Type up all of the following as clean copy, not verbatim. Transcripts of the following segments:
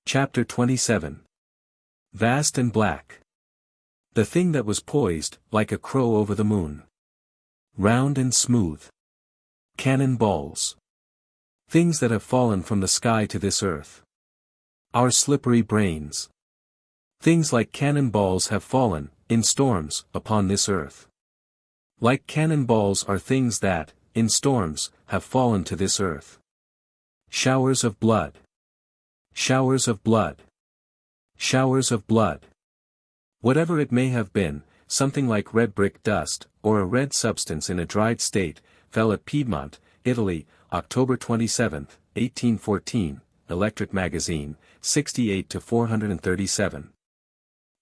Chapter 27. Vast and black. The thing that was poised, like a crow over the moon. Round and smooth. Cannon balls. Things that have fallen from the sky to this earth. Our slippery brains. Things like cannon balls have fallen, in storms, upon this earth. Like cannon balls are things that, in storms, have fallen to this earth. Showers of blood. Showers of blood. Showers of blood. Whatever it may have been, something like red brick dust, or a red substance in a dried state, fell at Piedmont, Italy, October 27, 1814, Electric Magazine, 68-437.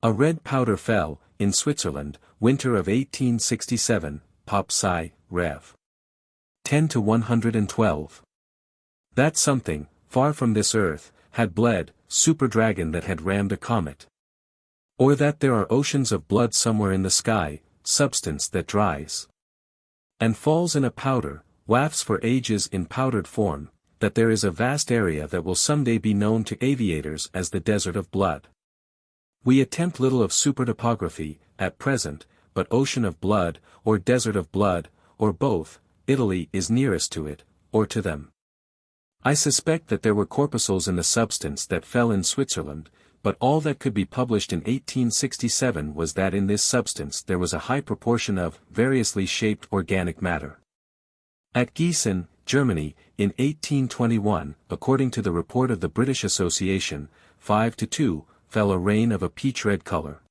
A red powder fell, in Switzerland, winter of 1867, Pop Sci. Rev. 10-112. That something, far from this earth, had bled, superdragon that had rammed a comet. Or that there are oceans of blood somewhere in the sky, substance that dries and falls in a powder, wafts for ages in powdered form, that there is a vast area that will someday be known to aviators as the desert of blood. We attempt little of supertopography, at present, but ocean of blood, or desert of blood, or both, Italy is nearest to it, or to them. I suspect that there were corpuscles in the substance that fell in Switzerland, but all that could be published in 1867 was that in this substance there was a high proportion of variously shaped organic matter. At Gießen, Germany, in 1821, according to the report of the British Association, 5-2, fell a rain of a peach-red color.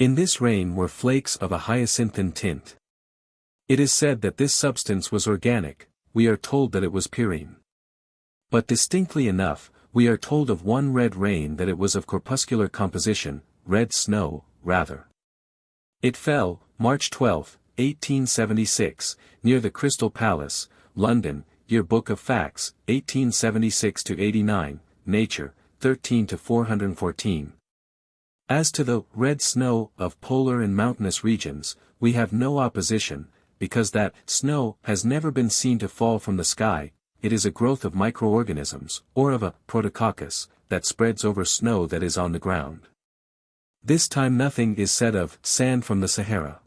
In this rain were flakes of a hyacinthine tint. It is said that this substance was organic, we are told that it was pyrene. But distinctly enough, we are told of one red rain that it was of corpuscular composition, red snow, rather. It fell, March 12, 1876, near the Crystal Palace, London, Year Book of Facts, 1876-89, Nature, 13-414. As to the red snow of polar and mountainous regions, we have no opposition, because that snow has never been seen to fall from the sky. It is a growth of microorganisms, or of a protococcus, that spreads over snow that is on the ground. This time nothing is said of sand from the Sahara.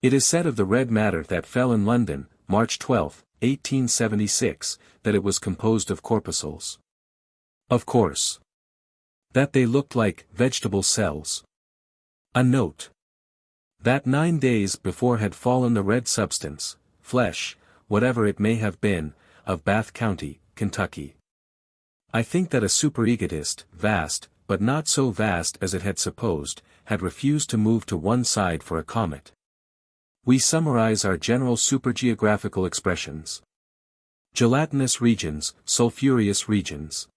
It is said of the red matter that fell in London, March 12, 1876, that it was composed of corpuscles. Of course. That they looked like vegetable cells. A note. That 9 days before had fallen the red substance, flesh, whatever it may have been, of Bath County, Kentucky. I think that a superegotist, vast, but not so vast as it had supposed, had refused to move to one side for a comet. We summarize our general supergeographical expressions. Gelatinous regions, sulphureous regions.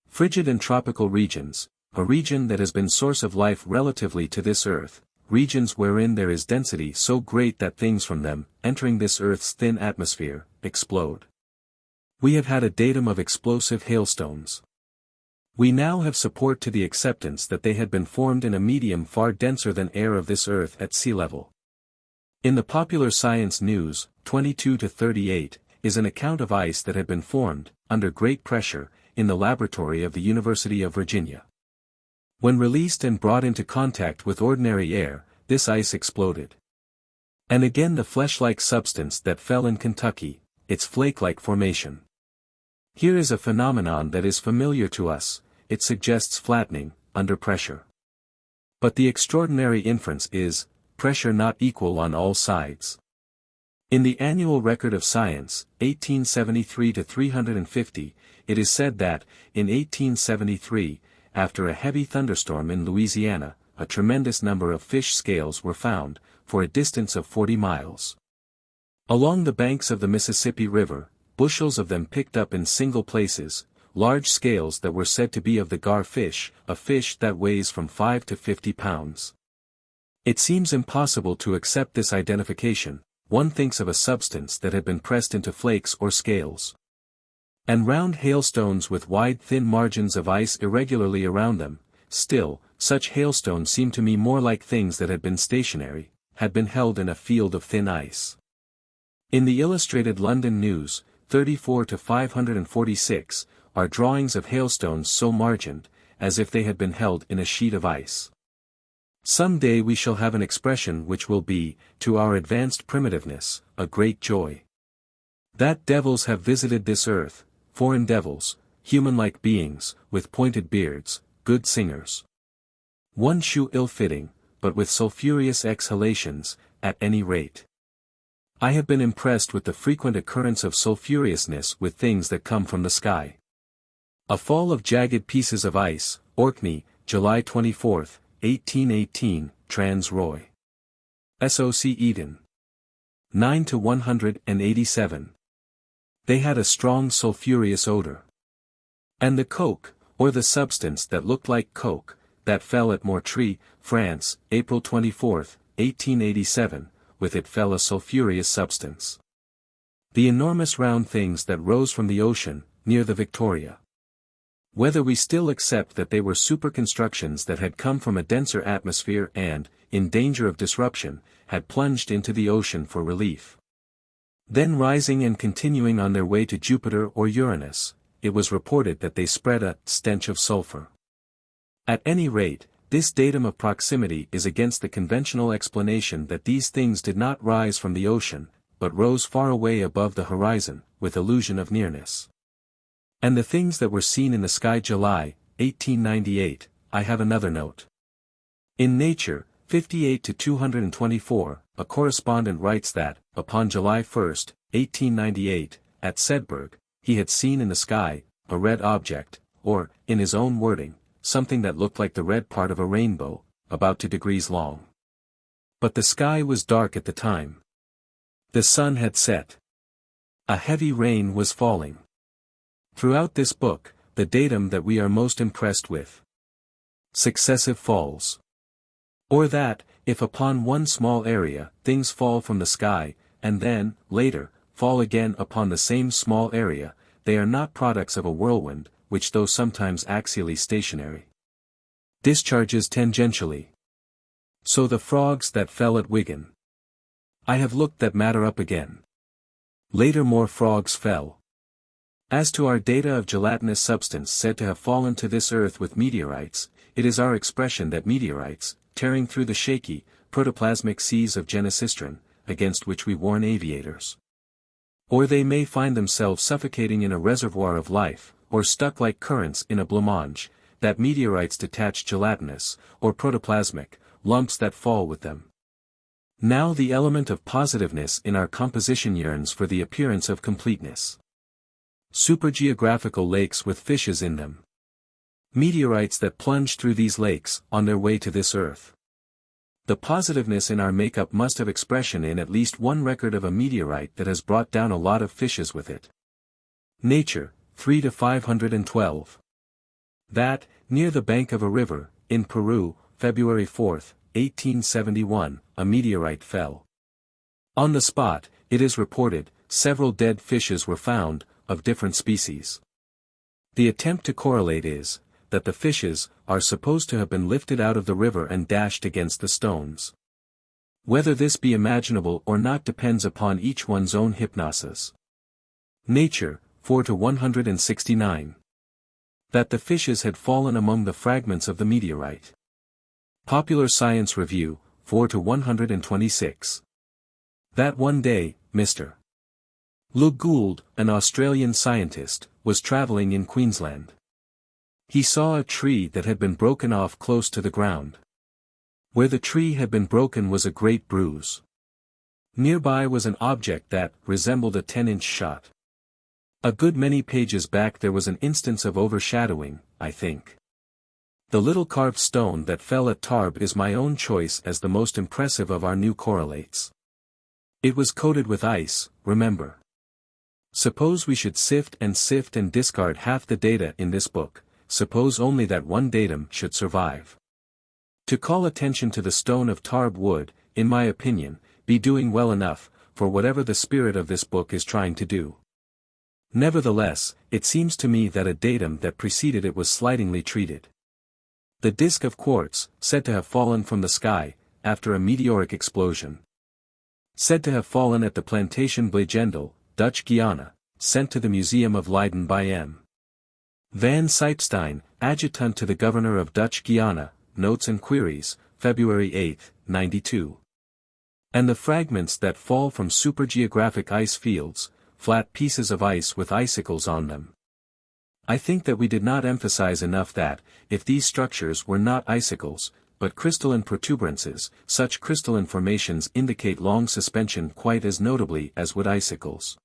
Frigid and tropical regions, a region that has been source of life relatively to this earth, regions wherein there is density so great that things from them, entering this earth's thin atmosphere, explode. We have had a datum of explosive hailstones. We now have support to the acceptance that they had been formed in a medium far denser than air of this earth at sea level. In the Popular Science News, 22-38, is an account of ice that had been formed, under great pressure, in the laboratory of the University of Virginia. When released and brought into contact with ordinary air, this ice exploded. And again the flesh-like substance that fell in Kentucky, its flake-like formation. Here is a phenomenon that is familiar to us, it suggests flattening, under pressure. But the extraordinary inference is, pressure not equal on all sides. In the Annual Record of Science, 1873-350, it is said that, in 1873, after a heavy thunderstorm in Louisiana, a tremendous number of fish scales were found, for a distance of 40 miles. Along the banks of the Mississippi River, bushels of them picked up in single places, large scales that were said to be of the gar fish, a fish that weighs from 5 to 50 pounds. It seems impossible to accept this identification, one thinks of a substance that had been pressed into flakes or scales. And round hailstones with wide thin margins of ice irregularly around them, still, such hailstones seem to me more like things that had been stationary, had been held in a field of thin ice. In the Illustrated London News, 34-546, are drawings of hailstones so margined, as if they had been held in a sheet of ice. Some day we shall have an expression which will be, to our advanced primitiveness, a great joy. That devils have visited this earth, foreign devils, human-like beings, with pointed beards, good singers. One shoe ill-fitting, but with sulphurous exhalations, at any rate. I have been impressed with the frequent occurrence of sulphurousness with things that come from the sky. A fall of jagged pieces of ice, Orkney, July 24, 1818, Trans Roy. SOC Eden. 9 to 187. They had a strong sulphurous odor. And the coke, or the substance that looked like coke, that fell at Mortree, France, April 24, 1887, with it fell a sulphurous substance. The enormous round things that rose from the ocean, near the Victoria. Whether we still accept that they were superconstructions that had come from a denser atmosphere and, in danger of disruption, had plunged into the ocean for relief. Then rising and continuing on their way to Jupiter or Uranus, it was reported that they spread a stench of sulfur. At any rate, this datum of proximity is against the conventional explanation that these things did not rise from the ocean, but rose far away above the horizon, with illusion of nearness. And the things that were seen in the sky July, 1898, I have another note. In Nature, 58 to 224, a correspondent writes that, upon July 1, 1898, at Sedberg, he had seen in the sky, a red object, or, in his own wording, something that looked like the red part of a rainbow, about 2 degrees long. But the sky was dark at the time. The sun had set. A heavy rain was falling. Throughout this book, the datum that we are most impressed with. Successive falls. Or that, if upon one small area, things fall from the sky, and then, later, fall again upon the same small area, they are not products of a whirlwind, which though sometimes axially stationary, discharges tangentially. So the frogs that fell at Wigan. I have looked that matter up again. Later more frogs fell. As to our data of gelatinous substance said to have fallen to this earth with meteorites, it is our expression that meteorites, tearing through the shaky, protoplasmic seas of Genesistron, against which we warn aviators. Or they may find themselves suffocating in a reservoir of life, or stuck like currents in a blancmange, that meteorites detach gelatinous, or protoplasmic, lumps that fall with them. Now the element of positiveness in our composition yearns for the appearance of completeness. Supergeographical lakes with fishes in them. Meteorites that plunge through these lakes, on their way to this earth. The positiveness in our makeup must have expression in at least one record of a meteorite that has brought down a lot of fishes with it. Nature, 3 to 512. That, near the bank of a river, in Peru, February 4, 1871, a meteorite fell. On the spot, it is reported, several dead fishes were found, of different species. The attempt to correlate is, that the fishes, are supposed to have been lifted out of the river and dashed against the stones. Whether this be imaginable or not depends upon each one's own hypnosis. Nature, 4 to 169. That the fishes had fallen among the fragments of the meteorite. Popular Science Review, 4 to 126. That one day, Mr. Le Gould, an Australian scientist, was travelling in Queensland. He saw a tree that had been broken off close to the ground. Where the tree had been broken was a great bruise. Nearby was an object that resembled a 10-inch shot. A good many pages back there was an instance of overshadowing, I think. The little carved stone that fell at Tarbes is my own choice as the most impressive of our new correlates. It was coated with ice, remember. Suppose we should sift and discard half the data in this book, suppose only that one datum should survive. To call attention to the stone of Tarbes would, in my opinion, be doing well enough, for whatever the spirit of this book is trying to do. Nevertheless, it seems to me that a datum that preceded it was slightingly treated. The disk of quartz, said to have fallen from the sky, after a meteoric explosion. Said to have fallen at the plantation Blegendel, Dutch Guiana, sent to the Museum of Leiden by M. Van Sijpestein, adjutant to the governor of Dutch Guiana, Notes and Queries, February 8, 92. And the fragments that fall from supergeographic ice fields, flat pieces of ice with icicles on them. I think that we did not emphasize enough that, if these structures were not icicles, but crystalline protuberances, such crystalline formations indicate long suspension quite as notably as would icicles.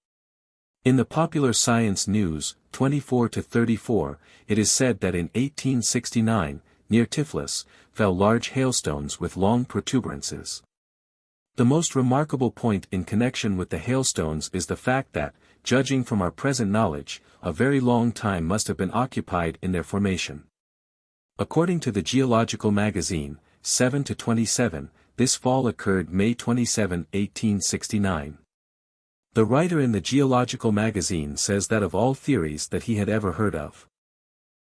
In the Popular Science News, 24-34, it is said that in 1869, near Tiflis, fell large hailstones with long protuberances. The most remarkable point in connection with the hailstones is the fact that, judging from our present knowledge, a very long time must have been occupied in their formation. According to the Geological Magazine, 7-27, this fall occurred May 27, 1869. The writer in the Geological Magazine says that of all theories that he had ever heard of,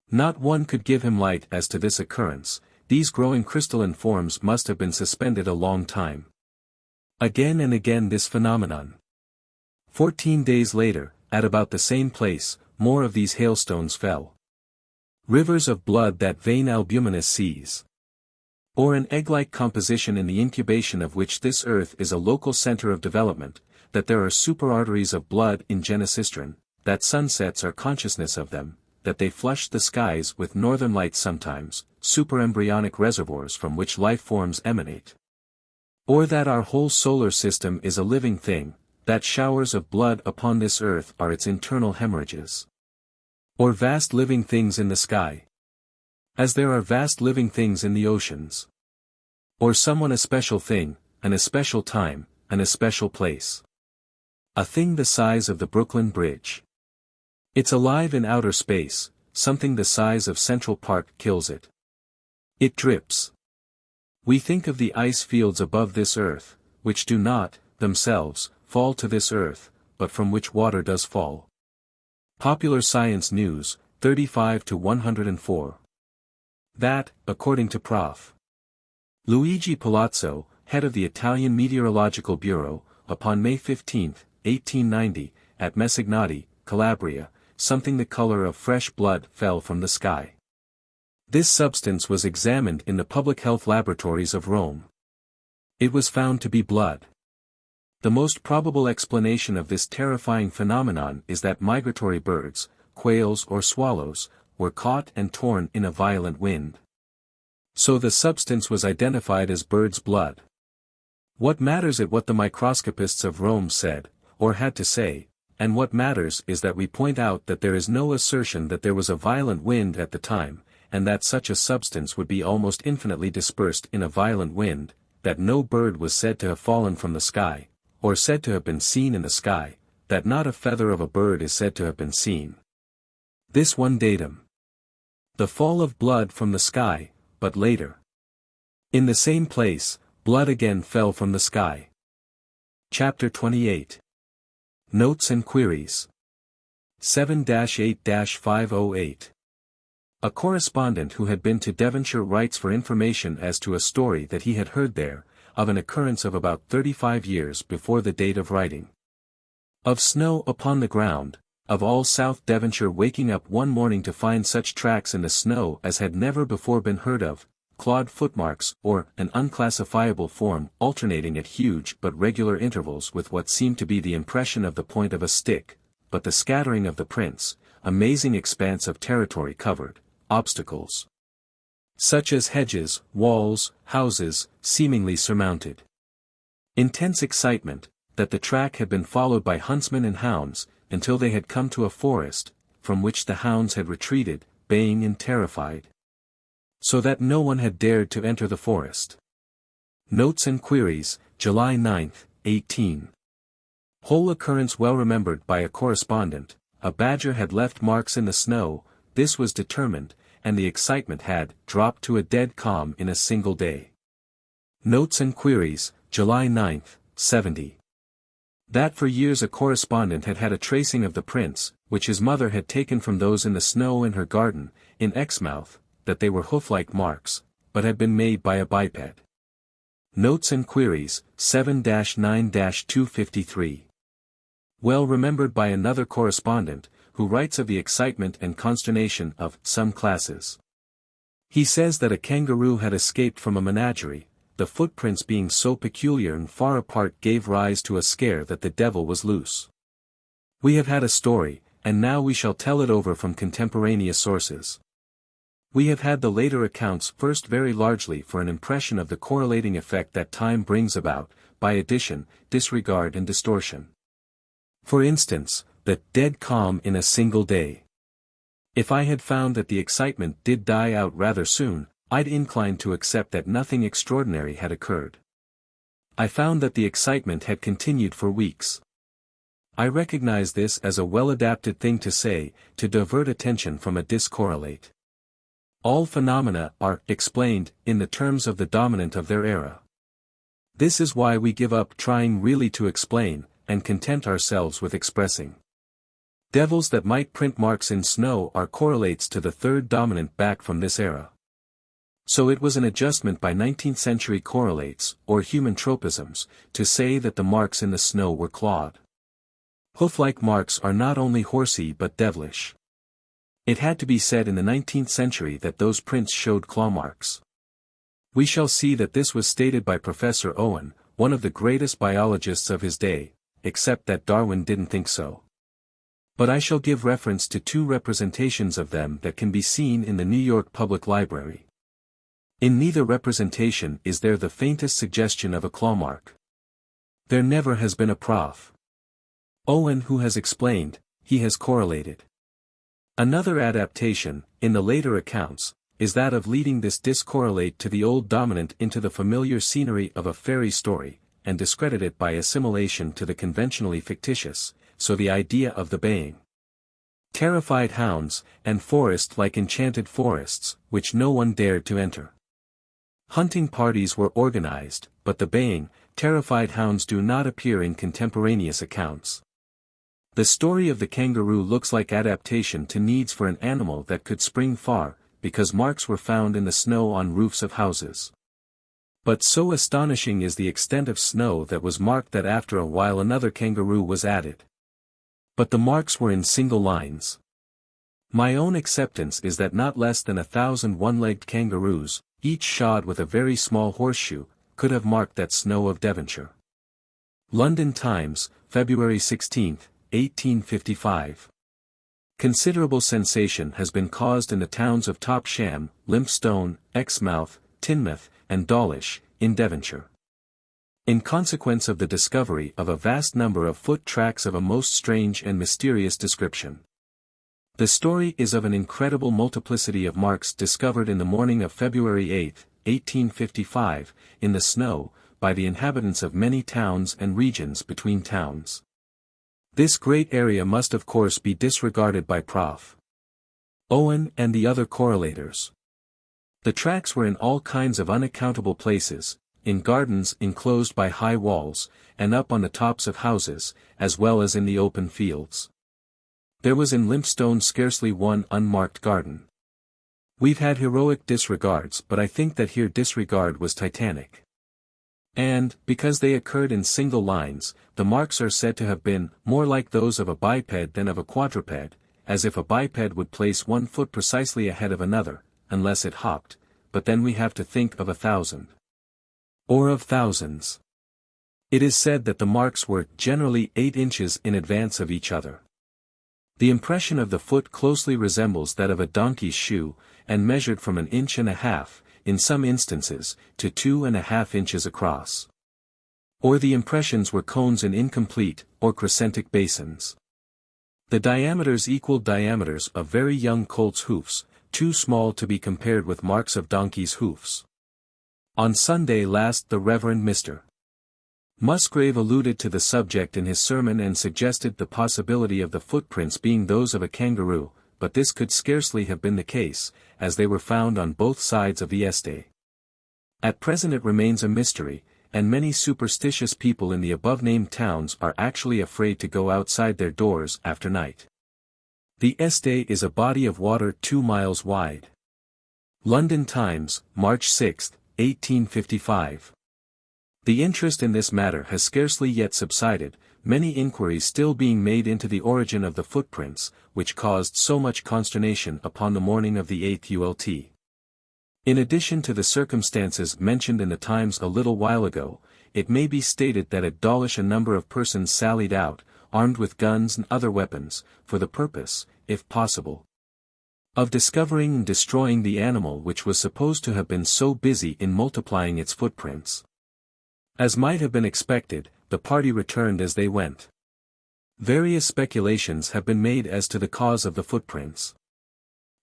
not one could give him light as to this occurrence. These growing crystalline forms must have been suspended a long time. Again and again this phenomenon. 14 days later, at about the same place, more of these hailstones fell. Rivers of blood that vain albuminous sees. Or an egg-like composition in the incubation of which this earth is a local center of development, that there are superarteries of blood in Genesistron, that sunsets are consciousness of them, that they flush the skies with northern lights sometimes, superembryonic reservoirs from which life forms emanate. Or that our whole solar system is a living thing, that showers of blood upon this earth are its internal hemorrhages. Or vast living things in the sky, as there are vast living things in the oceans. Or someone especial thing, an especial time, an especial place. A thing the size of the Brooklyn Bridge. It's alive in outer space, something the size of Central Park kills it. It drips. We think of the ice fields above this earth, which do not, themselves, fall to this earth, but from which water does fall. Popular Science News, 35-104. That, according to Prof. Luigi Palazzo, head of the Italian Meteorological Bureau, upon May 15, 1890, at Messignati, Calabria, something the color of fresh blood fell from the sky. This substance was examined in the public health laboratories of Rome. It was found to be blood. The most probable explanation of this terrifying phenomenon is that migratory birds, quails or swallows, were caught and torn in a violent wind. So the substance was identified as bird's blood. What matters it what the microscopists of Rome said, or had to say, and what matters is that we point out that there is no assertion that there was a violent wind at the time, and that such a substance would be almost infinitely dispersed in a violent wind, that no bird was said to have fallen from the sky, or said to have been seen in the sky, that not a feather of a bird is said to have been seen. This one datum. The fall of blood from the sky, but later. In the same place, blood again fell from the sky. Chapter 28. Notes and Queries. 7-8-508. A correspondent who had been to Devonshire writes for information as to a story that he had heard there, of an occurrence of about 35 years before the date of writing. Of snow upon the ground, of all South Devonshire waking up one morning to find such tracks in the snow as had never before been heard of, clawed footmarks or an unclassifiable form alternating at huge but regular intervals with what seemed to be the impression of the point of a stick, but the scattering of the prints, amazing expanse of territory covered, obstacles. Such as hedges, walls, houses, seemingly surmounted. Intense excitement, that the track had been followed by huntsmen and hounds, until they had come to a forest, from which the hounds had retreated, baying and terrified. So that no one had dared to enter the forest. Notes and Queries, July 9, 18. Whole occurrence well remembered by a correspondent. A badger had left marks in the snow, this was determined, and the excitement had dropped to a dead calm in a single day. Notes and Queries, July 9, 70. That for years a correspondent had had a tracing of the prints, which his mother had taken from those in the snow in her garden, in Exmouth, that they were hoof-like marks, but had been made by a biped. Notes and Queries, 7-9-253. Well remembered by another correspondent, who writes of the excitement and consternation of some classes. He says that a kangaroo had escaped from a menagerie, the footprints being so peculiar and far apart gave rise to a scare that the devil was loose. We have had a story, and now we shall tell it over from contemporaneous sources. We have had the later accounts first very largely for an impression of the correlating effect that time brings about, by addition, disregard and distortion. For instance, the dead calm in a single day. If I had found that the excitement did die out rather soon, I'd incline to accept that nothing extraordinary had occurred. I found that the excitement had continued for weeks. I recognize this as a well-adapted thing to say, to divert attention from a discorrelate. All phenomena are explained in the terms of the dominant of their era. This is why we give up trying really to explain, and content ourselves with expressing. Devils that might print marks in snow are correlates to the third dominant back from this era. So it was an adjustment by 19th-century correlates, or human tropisms, to say that the marks in the snow were clawed. Hoof-like marks are not only horsey but devilish. It had to be said in the 19th century that those prints showed claw marks. We shall see that this was stated by Professor Owen, one of the greatest biologists of his day, except that Darwin didn't think so. But I shall give reference to two representations of them that can be seen in the New York Public Library. In neither representation is there the faintest suggestion of a claw mark. There never has been a Prof. Owen who has explained, he has correlated. Another adaptation, in the later accounts, is that of leading this discorrelate to the old dominant into the familiar scenery of a fairy story, and discredit it by assimilation to the conventionally fictitious, so the idea of the baying. Terrified hounds, and forest like enchanted forests, which no one dared to enter. Hunting parties were organized, but the baying, terrified hounds do not appear in contemporaneous accounts. The story of the kangaroo looks like adaptation to needs for an animal that could spring far, because marks were found in the snow on roofs of houses. But so astonishing is the extent of snow that was marked that after a while another kangaroo was added. But the marks were in single lines. My own acceptance is that not less than 1,000 one-legged kangaroos, each shod with a very small horseshoe, could have marked that snow of Devonshire. London Times, February 16, 1855. Considerable sensation has been caused in the towns of Topsham, Lympstone, Exmouth, Teignmouth, and Dawlish, in Devonshire. In consequence of the discovery of a vast number of foot tracks of a most strange and mysterious description. The story is of an incredible multiplicity of marks discovered in the morning of February 8, 1855, in the snow, by the inhabitants of many towns and regions between towns. This great area must of course be disregarded by Prof. Owen and the other correlators. The tracks were in all kinds of unaccountable places, in gardens enclosed by high walls, and up on the tops of houses, as well as in the open fields. There was in Lympstone scarcely one unmarked garden. We've had heroic disregards, but I think that here disregard was titanic. And, because they occurred in single lines, the marks are said to have been more like those of a biped than of a quadruped, as if a biped would place one foot precisely ahead of another, unless it hopped, but then we have to think of 1,000. Or of thousands. It is said that the marks were generally 8 inches in advance of each other. The impression of the foot closely resembles that of a donkey's shoe, and measured from 1.5 inches, in some instances, to 2.5 inches across. Or the impressions were cones in incomplete, or crescentic basins. The diameters equaled diameters of very young colts' hoofs, too small to be compared with marks of donkeys' hoofs. On Sunday last the Reverend Mr. Musgrave alluded to the subject in his sermon and suggested the possibility of the footprints being those of a kangaroo, but this could scarcely have been the case, as they were found on both sides of the Este. At present it remains a mystery, and many superstitious people in the above-named towns are actually afraid to go outside their doors after night. The Este is a body of water 2 miles wide. London Times, March 6, 1855. The interest in this matter has scarcely yet subsided, many inquiries still being made into the origin of the footprints, which caused so much consternation upon the morning of the 8th ULT. In addition to the circumstances mentioned in the Times a little while ago, it may be stated that at Dawlish a number of persons sallied out, armed with guns and other weapons, for the purpose, if possible, of discovering and destroying the animal which was supposed to have been so busy in multiplying its footprints. As might have been expected, the party returned as they went. Various speculations have been made as to the cause of the footprints.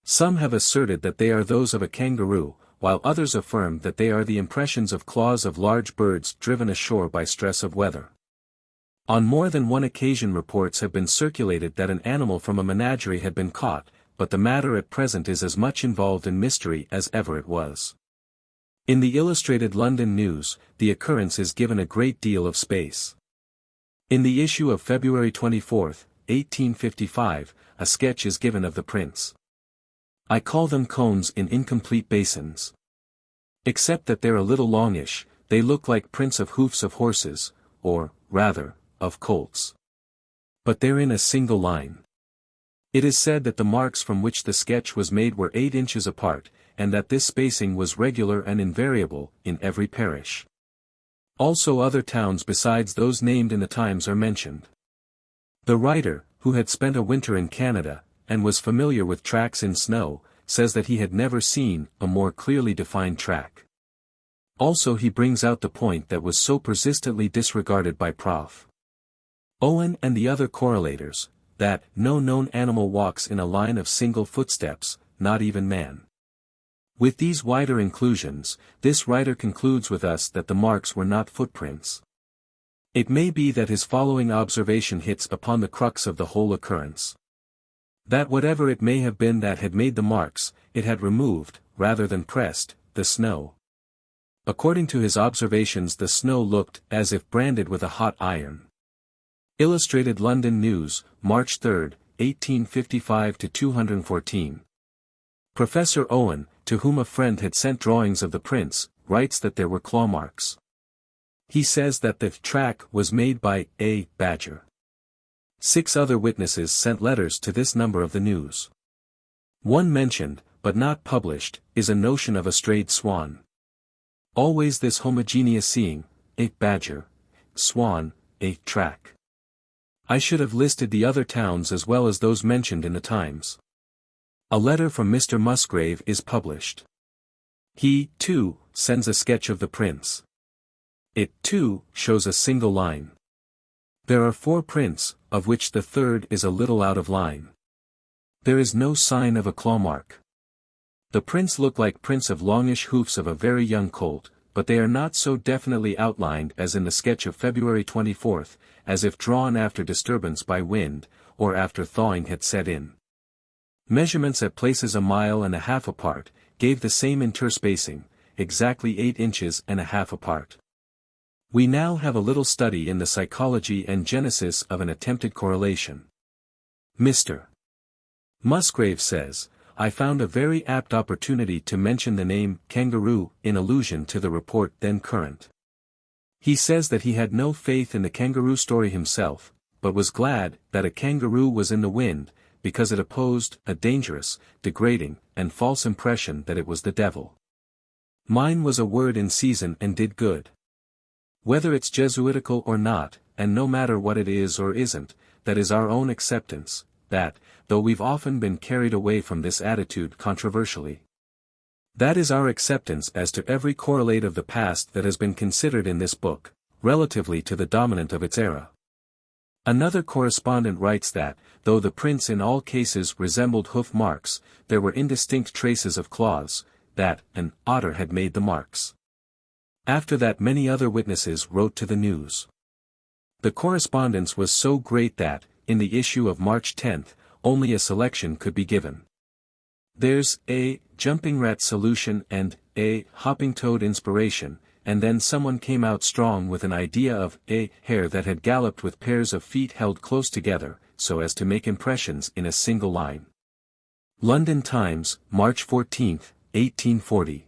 Some have asserted that they are those of a kangaroo, while others affirm that they are the impressions of claws of large birds driven ashore by stress of weather. On more than one occasion reports have been circulated that an animal from a menagerie had been caught, but the matter at present is as much involved in mystery as ever it was. In the Illustrated London News, the occurrence is given a great deal of space. In the issue of February 24, 1855, a sketch is given of the prints. I call them cones in incomplete basins. Except that they're a little longish, they look like prints of hoofs of horses, or, rather, of colts. But they're in a single line. It is said that the marks from which the sketch was made were 8 inches apart, and that this spacing was regular and invariable, in every parish. Also other towns besides those named in the Times are mentioned. The writer, who had spent a winter in Canada, and was familiar with tracks in snow, says that he had never seen a more clearly defined track. Also he brings out the point that was so persistently disregarded by Prof. Owen and the other correlators, that no known animal walks in a line of single footsteps, not even man. With these wider inclusions, this writer concludes with us that the marks were not footprints. It may be that his following observation hits upon the crux of the whole occurrence. That whatever it may have been that had made the marks, it had removed, rather than pressed, the snow. According to his observations the snow looked as if branded with a hot iron. Illustrated London News, March 3, 1855-214. Professor Owen, to whom a friend had sent drawings of the prints, writes that there were claw marks. He says that the track was made by a badger. 6 other witnesses sent letters to this number of the News. One mentioned, but not published, is a notion of a strayed swan. Always this homogeneous seeing, a badger, swan, a track. I should have listed the other towns as well as those mentioned in the Times. A letter from Mr. Musgrave is published. He, too, sends a sketch of the prints. It, too, shows a single line. There are 4 prints, of which the third is a little out of line. There is no sign of a claw mark. The prints look like prints of longish hoofs of a very young colt, but they are not so definitely outlined as in the sketch of February 24, as if drawn after disturbance by wind, or after thawing had set in. Measurements at places 1.5 miles apart, gave the same interspacing, exactly 8 inches and a half apart. We now have a little study in the psychology and genesis of an attempted correlation. Mr. Musgrave says, I found a very apt opportunity to mention the name kangaroo in allusion to the report then current. He says that he had no faith in the kangaroo story himself, but was glad that a kangaroo was in the wind, because it opposed a dangerous, degrading, and false impression that it was the devil. Mine was a word in season and did good. Whether it's Jesuitical or not, and no matter what it is or isn't, that is our own acceptance, that, though we've often been carried away from this attitude controversially. That is our acceptance as to every correlate of the past that has been considered in this book, relatively to the dominant of its era. Another correspondent writes that, though the prints in all cases resembled hoof marks, there were indistinct traces of claws, that an otter had made the marks. After that many other witnesses wrote to the News. The correspondence was so great that, in the issue of March 10, only a selection could be given. There's a jumping rat solution and a hopping toad inspiration, and then someone came out strong with an idea of a hare that had galloped with pairs of feet held close together, so as to make impressions in a single line. London Times, March 14, 1840.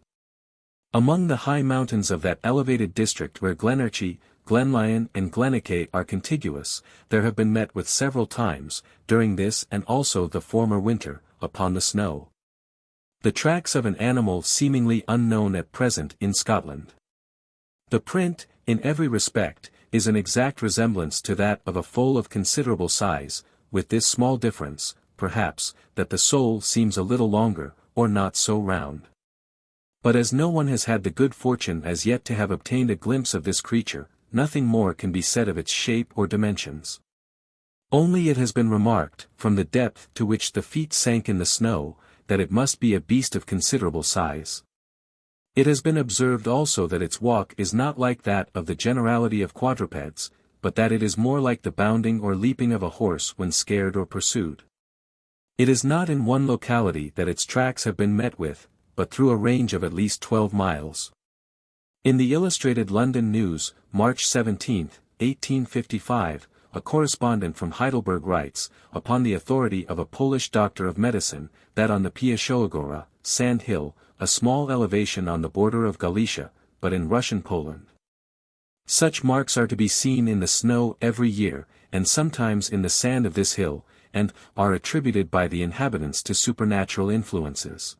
Among the high mountains of that elevated district where Glenorchy, Glenlyon and Glenicke are contiguous, there have been met with several times, during this and also the former winter, upon the snow. The tracks of an animal seemingly unknown at present in Scotland. The print, in every respect, is an exact resemblance to that of a foal of considerable size, with this small difference, perhaps, that the sole seems a little longer, or not so round. But as no one has had the good fortune as yet to have obtained a glimpse of this creature, nothing more can be said of its shape or dimensions. Only it has been remarked, from the depth to which the feet sank in the snow, that it must be a beast of considerable size. It has been observed also that its walk is not like that of the generality of quadrupeds, but that it is more like the bounding or leaping of a horse when scared or pursued. It is not in one locality that its tracks have been met with, but through a range of at least 12 miles. In the Illustrated London News, March 17, 1855, a correspondent from Heidelberg writes, upon the authority of a Polish doctor of medicine, that on the Piaszoagora, Sand Hill, a small elevation on the border of Galicia, but in Russian Poland, such marks are to be seen in the snow every year, and sometimes in the sand of this hill, and are attributed by the inhabitants to supernatural influences.